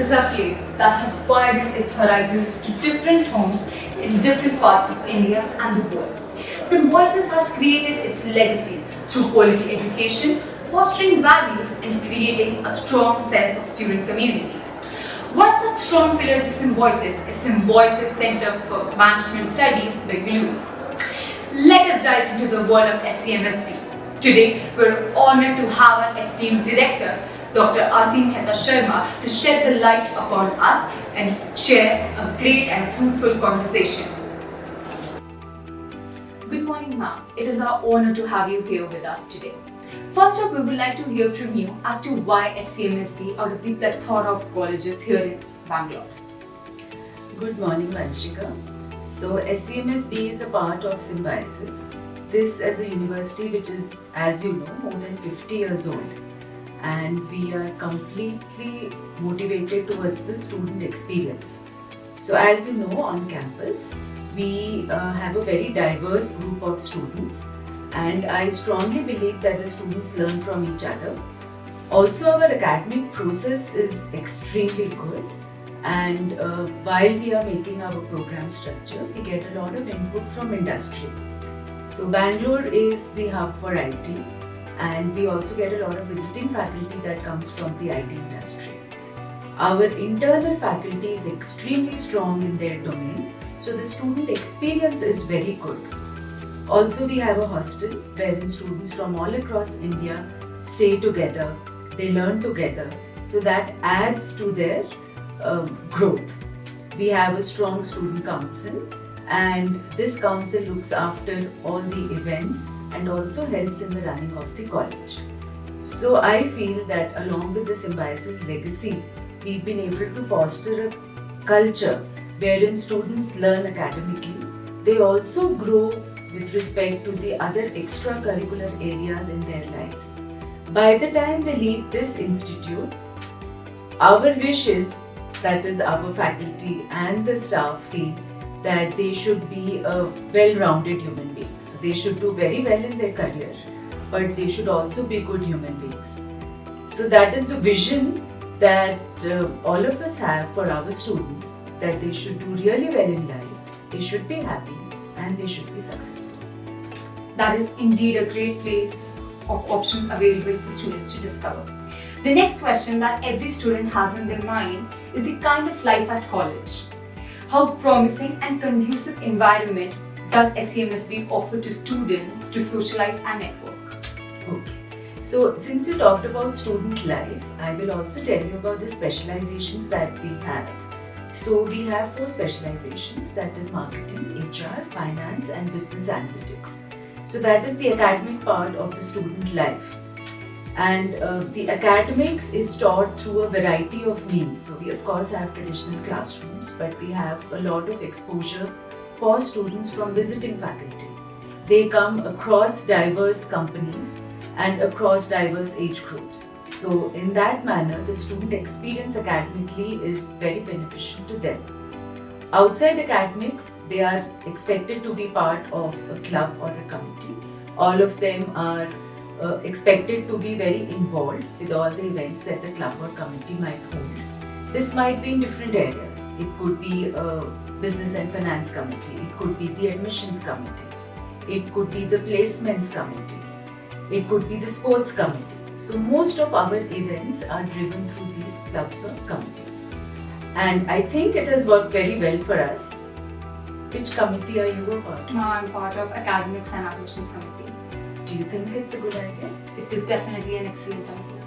is a place that has widened its horizons to different homes in different parts of India and the world. Symbiosis has created its legacy through quality education, fostering values and creating a strong sense of student community. One such strong pillar to Symbiosis is Symbiosis Center for Management Studies, Bengaluru. Let us dive into the world of SCMSB. Today, we're honored to have our esteemed director, Dr. Aarti Mehta Sharma, to shed the light upon us and share a great and fruitful conversation. Good morning, ma'am. It is our honor to have you here with us today. First up, we would like to hear from you as to why SCMSB out of the plethora of colleges here in Bangalore. Good morning, Vanshika. So, SCMSB is a part of Symbiosis. This as a university which is, as you know, more than 50 years old. And we are completely motivated towards the student experience. So, as you know, on campus, we have a very diverse group of students. And I strongly believe that the students learn from each other. Also, our academic process is extremely good. And while we are making our program structure, we get a lot of input from industry. So Bangalore is the hub for IT, and we also get a lot of visiting faculty that comes from the IT industry. Our internal faculty is extremely strong in their domains, so the student experience is very good. Also, we have a hostel wherein students from all across India stay together, they learn together, so that adds to their growth. We have a strong student council, and this council looks after all the events and also helps in the running of the college. So I feel that along with the Symbiosis legacy, we've been able to foster a culture wherein students learn academically. They also grow with respect to the other extracurricular areas in their lives. By the time they leave this institute, our wish is, that is our faculty and the staff feel, that they should be a well-rounded human being. So they should do very well in their career, but they should also be good human beings. So that is the vision that all of us have for our students, that they should do really well in life, they should be happy, and they should be successful. That is indeed a great place of options available for students to discover. The next question that every student has in their mind is the kind of life at college. How promising and conducive environment does SCMSB offer to students to socialize and network? Okay. So, since you talked about student life, I will also tell you about the specializations that we have. So, we have 4 specializations, that is marketing, HR, finance and business analytics. So, that is the academic part of the student life. And the academics is taught through a variety of means. So we of course have traditional classrooms, but we have a lot of exposure for students from visiting faculty. They come across diverse companies and across diverse age groups. So in that manner, the student experience academically is very beneficial to them. Outside academics, they are expected to be part of a club or a committee. All of them are expected to be very involved with all the events that the club or committee might hold. This might be in different areas. It could be a business and finance committee, it could be the admissions committee, it could be the placements committee, it could be the sports committee. So most of our events are driven through these clubs or committees. And I think it has worked very well for us. Which committee are you a part of? Now I'm part of academics and admissions committee. Do you think it's a good idea? It is definitely an excellent idea.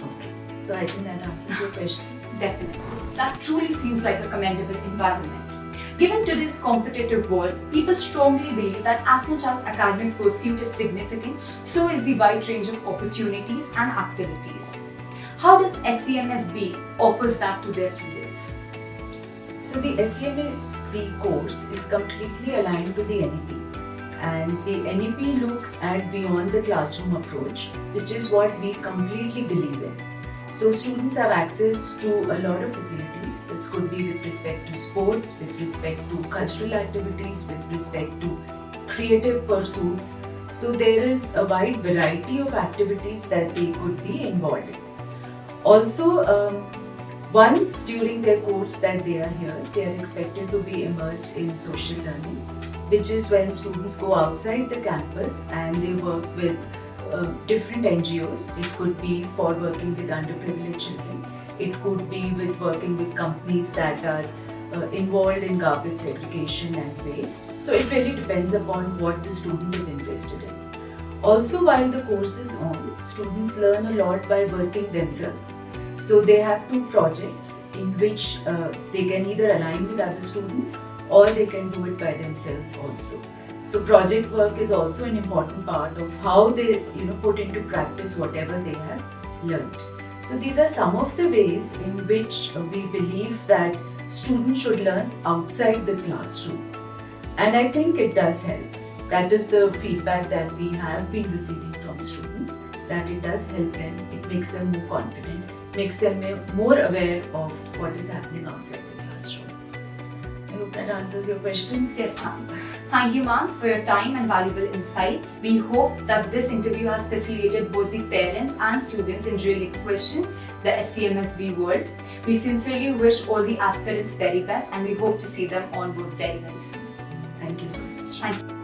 Okay, so I think that answers your question. Definitely. That truly seems like a commendable environment. Given today's competitive world, people strongly believe that as much as academic pursuit is significant, so is the wide range of opportunities and activities. How does SCMSB offers that to their students? So the SCMSB course is completely aligned to the NEP. And the NEP looks at beyond the classroom approach, which is what we completely believe in. So students have access to a lot of facilities. This could be with respect to sports, with respect to cultural activities, with respect to creative pursuits. So there is a wide variety of activities that they could be involved in. Also, Once during their course that they are here, they are expected to be immersed in social learning, which is when students go outside the campus and they work with different NGOs. It could be for working with underprivileged children. It could be with working with companies that are involved in garbage segregation and waste. So it really depends upon what the student is interested in. Also, while the course is on, students learn a lot by working themselves. So they have two projects in which they can either align with other students or they can do it by themselves also. So project work is also an important part of how they put into practice whatever they have learned. So these are some of the ways in which we believe that students should learn outside the classroom. And I think it does help. That is the feedback that we have been receiving from students, that it does help them, it makes them more confident, makes them more aware of what is happening outside the classroom. I hope that answers your question. Yes, ma'am. Thank you, ma'am, for your time and valuable insights. We hope that this interview has facilitated both the parents and students in really question the SCMSB world. We sincerely wish all the aspirants very best and we hope to see them on board very, very soon. Thank you so much. Thank you.